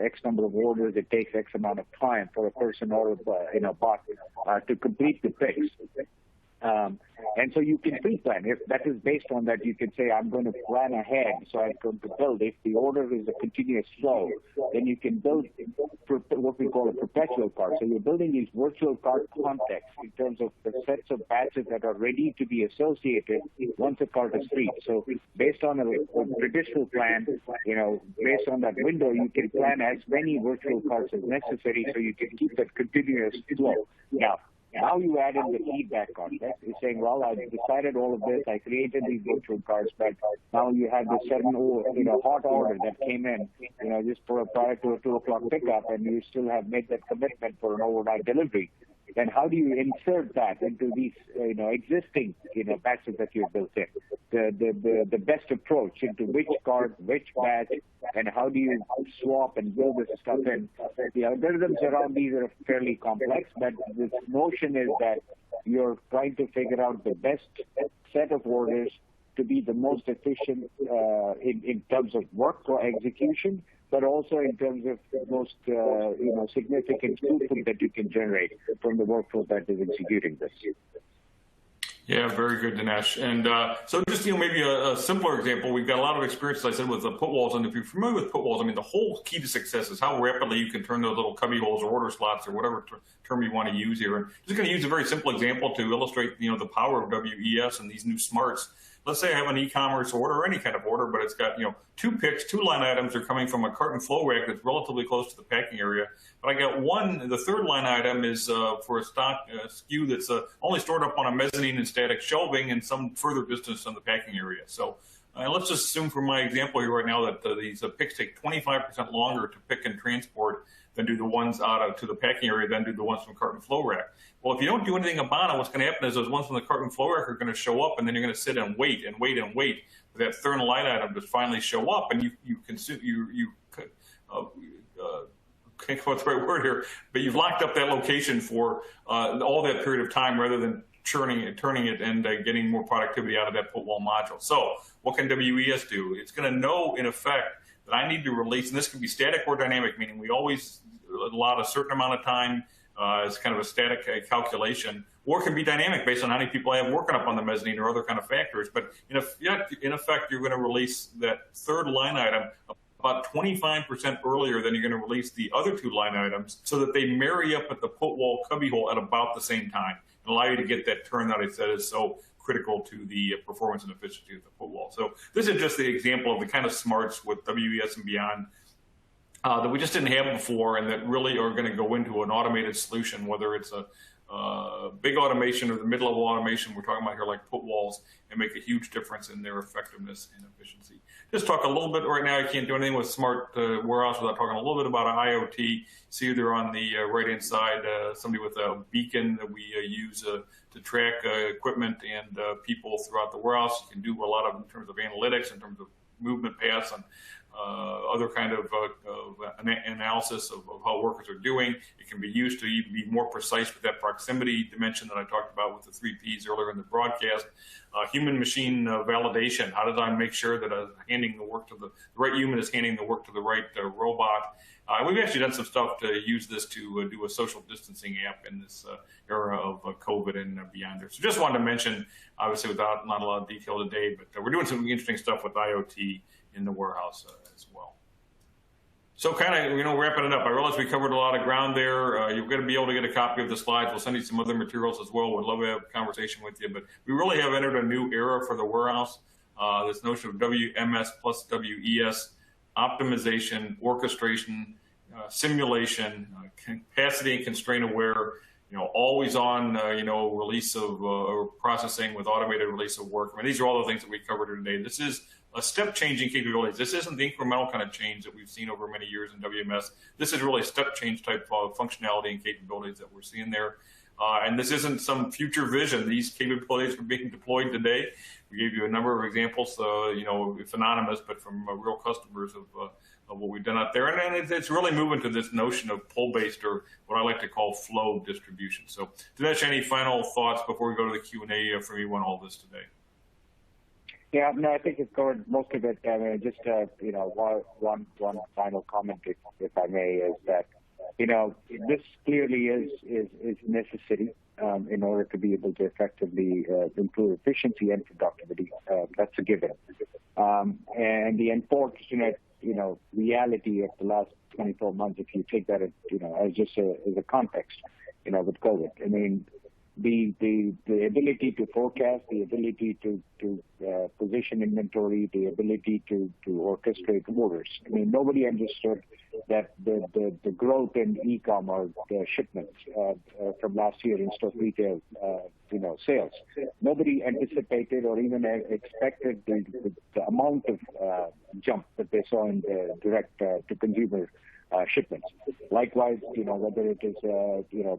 X number of orders, it takes X amount of time for a person or bot to complete the fix. And so you can pre-plan. If that is based on that, you can say, I'm going to plan ahead, so I'm going to build. If the order is a continuous flow, then you can build what we call a perpetual cart. So you're building these virtual cart contexts in terms of the sets of batches that are ready to be associated once a cart is freed. So based on a traditional plan, based on that window, you can plan as many virtual carts as necessary so you can keep that continuous flow. Now you add in the feedback context. You're saying, well, I decided all of this. I created these virtual carts, but now you have this sudden, hot order that came in, just prior to a 2 o'clock pickup, and you still have made that commitment for an overnight delivery. Then how do you insert that into these, existing, batches that you've built in? The best approach into which cart, which batch, and how do you swap and build this stuff in? The algorithms around these are fairly complex, but this notion is that you're trying to figure out the best set of orders to be the most efficient in terms of workflow execution, but also in terms of the most significant throughput that you can generate from the workflow that is executing this. Yeah, very good, Dinesh. And so just, maybe a simpler example, we've got a lot of experience, as I said, with the put walls. And if you're familiar with put walls, the whole key to success is how rapidly you can turn those little cubby holes or order slots or whatever term you want to use here. And I'm just going to use a very simple example to illustrate, the power of WES and these new smarts. Let's say I have an e-commerce order or any kind of order, but it's got, 2 picks, 2 line items are coming from a carton flow rack that's relatively close to the packing area. But I got the third line item is for a stock SKU that's only stored up on a mezzanine and static shelving and some further distance on the packing area. So let's just assume for my example here right now that these picks take 25% longer to pick and transport than do the ones out to the packing area than do the ones from carton flow rack. Well, if you don't do anything about it, what's going to happen is those ones from the carton flow rack are going to show up, and then you're going to sit and wait and wait and wait for that third line item to finally show up, and what's the right word here? But you've locked up that location for all that period of time rather than turning it and getting more productivity out of that put wall module. So what can WES do? It's going to know, in effect, that I need to release, and this can be static or dynamic, meaning we always allot a certain amount of time as kind of a static calculation, or it can be dynamic based on how many people I have working up on the mezzanine or other kind of factors. But in effect, you're going to release that third line item about 25% earlier than you're going to release the other 2 line items so that they marry up at the put wall cubby hole at about the same time and allow you to get that turn that I said is so critical to the performance and efficiency of the put wall. So this is just the example of the kind of smarts with WES and beyond that we just didn't have before and that really are going to go into an automated solution, whether it's a big automation or the mid-level automation we're talking about here, like put walls, and make a huge difference in their effectiveness and efficiency. Just talk a little bit right now. I can't do anything with smart warehouse without talking a little bit about IoT. See there on the right-hand side, somebody with a beacon that we use to track equipment and people throughout the warehouse. You can do a lot of in terms of analytics, in terms of movement paths and other kind of analysis of how workers are doing. It can be used to even be more precise with that proximity dimension that I talked about with the 3 Ps earlier in the broadcast. Human-machine validation. How does I make sure that handing the work to the right human is handing the work to the right robot? We've actually done some stuff to use this to do a social distancing app in this era of COVID and beyond there. So just wanted to mention, obviously without not a lot of detail today, but we're doing some interesting stuff with IoT in the warehouse as well. So kind of, wrapping it up, I realize we covered a lot of ground there. You're going to be able to get a copy of the slides. We'll send you some other materials as well. We'd love to have a conversation with you. But we really have entered a new era for the warehouse. This notion of WMS plus WES, optimization, orchestration, simulation, capacity and constraint aware, always on, release of processing with automated release of work. I mean, these are all the things that we covered here today. This is a step change in capabilities. This isn't the incremental kind of change that we've seen over many years in WMS. This is really a step change type of functionality and capabilities that we're seeing there. And this isn't some future vision. These capabilities are being deployed today. We gave you a number of examples, it's anonymous, but from real customers of what we've done out there. And it's really moving to this notion of pull-based, or what I like to call flow distribution. So, Dinesh, any final thoughts before we go to the Q&A from you on all this today? Yeah, no, I think it's covered most of it. I mean, just one final comment, if I may, is that this clearly is necessary in order to be able to effectively improve efficiency and productivity. That's a given. And the unfortunate, reality of the last 24 months, if you take that, as just as a context, with COVID. I mean, the ability to forecast, the ability to position inventory, the ability to orchestrate orders. I mean, nobody understood that the growth in e-commerce shipments from last year in store retail, sales. Nobody anticipated or even expected the amount of jump that they saw in the direct to consumer shipments. Likewise, whether it is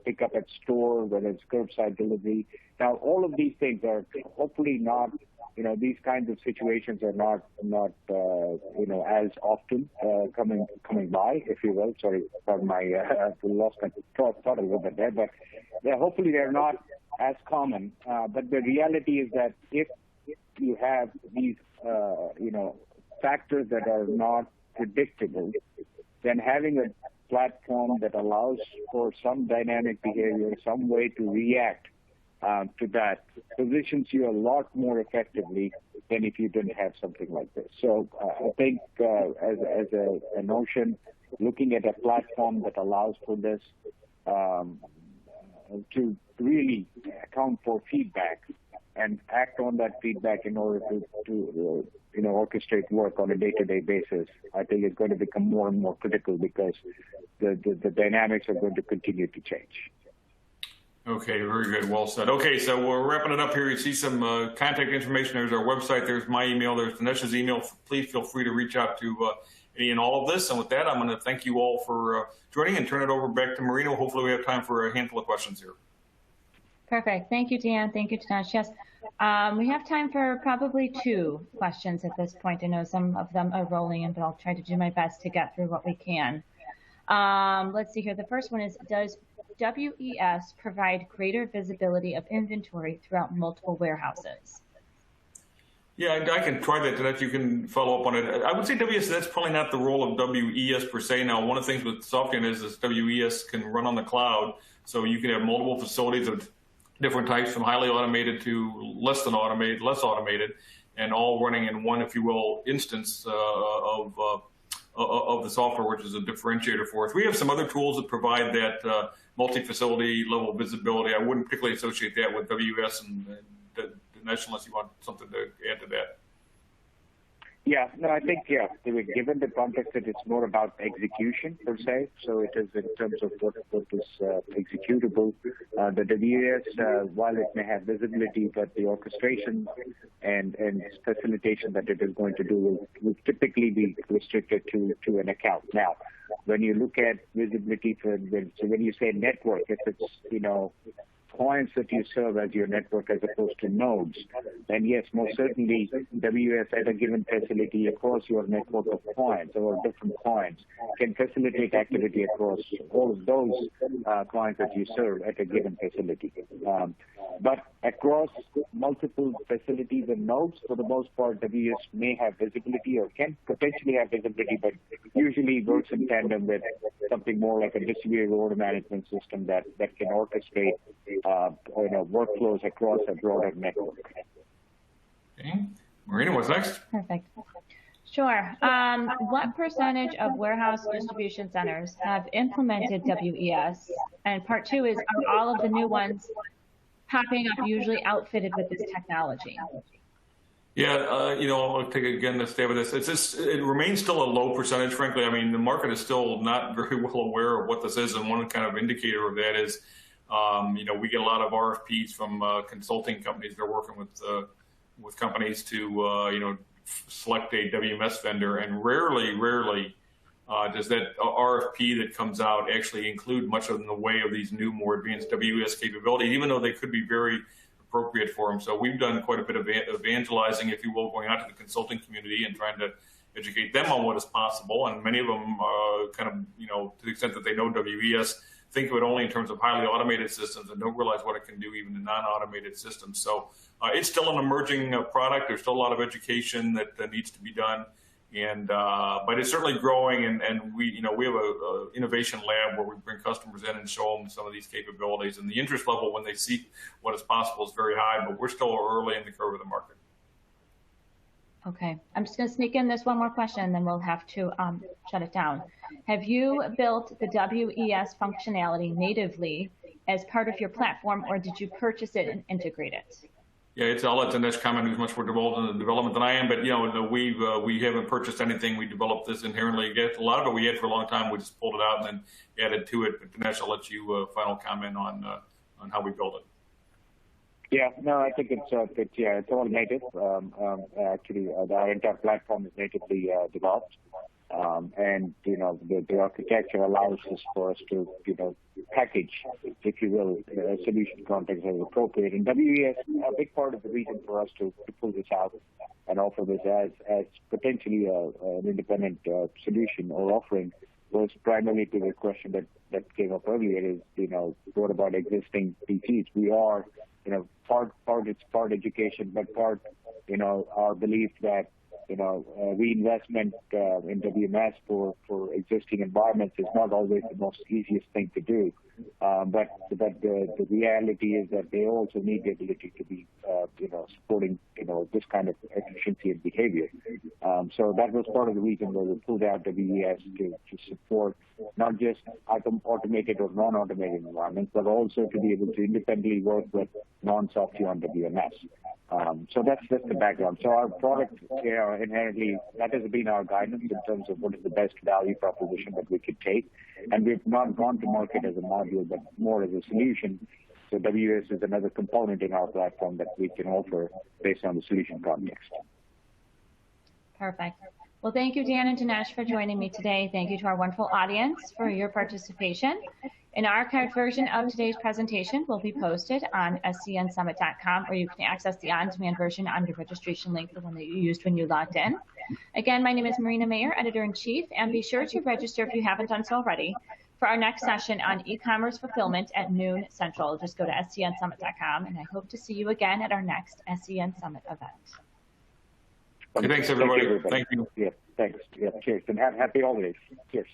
pick up at store, whether it's curbside delivery. Now, all of these things are hopefully not. These kinds of situations are not as often coming by, if you will. Sorry, pardon my lost my thought a little bit there, but hopefully they're not as common. But the reality is that if you have these factors that are not predictable, then having a platform that allows for some dynamic behavior, some way to react to that, positions you a lot more effectively than if you didn't have something like this. So I think as a notion, looking at a platform that allows for this to really account for feedback and act on that feedback in order to orchestrate work on a day-to-day basis, I think it's going to become more and more critical because the dynamics are going to continue to change. Okay, very good. Well said. Okay, so we're wrapping it up here. You see some contact information. There's our website. There's my email. There's Dinesh's email. Please feel free to reach out to any and all of this. And with that, I'm going to thank you all for joining and turn it over back to Marina. Hopefully we have time for a handful of questions here. Perfect. Thank you, Dan. Thank you, Dinesh. Yes, we have time for probably 2 questions at this point. I know some of them are rolling in, but I'll try to do my best to get through what we can. Let's see here. The first one is, does WES provide greater visibility of inventory throughout multiple warehouses? Yeah, I can try that. That you can follow up on it. I would say WES, that's probably not the role of WES per se. Now, one of the things with Softeon is WES can run on the cloud, so you can have multiple facilities of different types, from highly automated to less than automated, less automated, and all running in one, if you will, instance of the software, which is a differentiator for us. We have some other tools that provide that multi-facility level visibility. I wouldn't particularly associate that with WES and Dinesh, unless you want something to add to that. Yeah, no, I think, given the context that it's more about execution per se, so it is in terms of what is executable. The WES, while it may have visibility, but the orchestration and facilitation that it is going to do will typically be restricted to an account. Now, when you look at visibility, so when you say network, if it's, points that you serve as your network as opposed to nodes, then yes, most certainly WES at a given facility across your network of points or different points can facilitate activity across all of those clients that you serve at a given facility. But across multiple facilities and nodes, for the most part, WES may have visibility or can potentially have visibility, but usually works in tandem with something more like a distributed order management system that can orchestrate workflows across a broader network. Okay. Marina, what's next? Perfect. Sure. What percentage of warehouse distribution centers have implemented WES? And part 2 is, are all of the new ones popping up usually outfitted with this technology? Yeah, I'll take again the stab at this. It remains still a low percentage, frankly. I mean, the market is still not very well aware of what this is, and one kind of indicator of that is We get a lot of RFPs from consulting companies. They're working with companies to select a WMS vendor, and rarely does that RFP that comes out actually include much in the way of these new, more advanced WES capabilities, even though they could be very appropriate for them. So we've done quite a bit of evangelizing, if you will, going out to the consulting community and trying to educate them on what is possible. And many of them to the extent that they know WES, think of it only in terms of highly automated systems and don't realize what it can do even in non-automated systems. So it's still an emerging product. There's still a lot of education that needs to be done. But it's certainly growing, and we have a innovation lab where we bring customers in and show them some of these capabilities. And the interest level when they see what is possible is very high, but we're still early in the curve of the market. Okay, I'm just going to sneak in this one more question, and then we'll have to shut it down. Have you built the WES functionality natively as part of your platform, or did you purchase it and integrate it? Yeah, I'll let Dinesh comment, who's much more involved in the development than I am, but we haven't purchased anything. We developed this inherently. A lot of it we had for a long time. We just pulled it out and then added to it. But Dinesh, I'll let you final comment on how we build it. Yeah, no, I think it's all native. Actually, the entire platform is natively developed, and the architecture allows us for us to package, if you will, a solution context as appropriate. And WES, a big part of the reason for us to pull this out and offer this as potentially an independent solution or offering was primarily to the question that came up earlier: is what about existing PCs? We are part education, but part our belief that reinvestment in WMS for existing environments is not always the most easiest thing to do. But the reality is that they also need the ability to be supporting this kind of efficiency and behavior. So that was part of the reason why we pulled out WES to support not just automated or non-automated environments, but also to be able to independently work with non-Softeon WMS. So that's the background. So our product inherently, that has been our guidance in terms of what is the best value proposition that we could take. And we've not gone to market as a module, but more as a solution. So WES is another component in our platform that we can offer based on the solution context. Perfect. Well, thank you, Dan and Dinesh, for joining me today. Thank you to our wonderful audience for your participation. An archived version of today's presentation will be posted on scnsummit.com, or you can access the on-demand version on the registration link, the one that you used when you logged in. Again, my name is Marina Mayer, Editor-in-Chief, and be sure to register if you haven't done so already for our next session on e-commerce fulfillment at noon Central. Just go to scnsummit.com, and I hope to see you again at our next SCN Summit event. Okay, thanks, everybody. Thank you. Yeah, thanks. Yeah, cheers. And happy holidays. Cheers.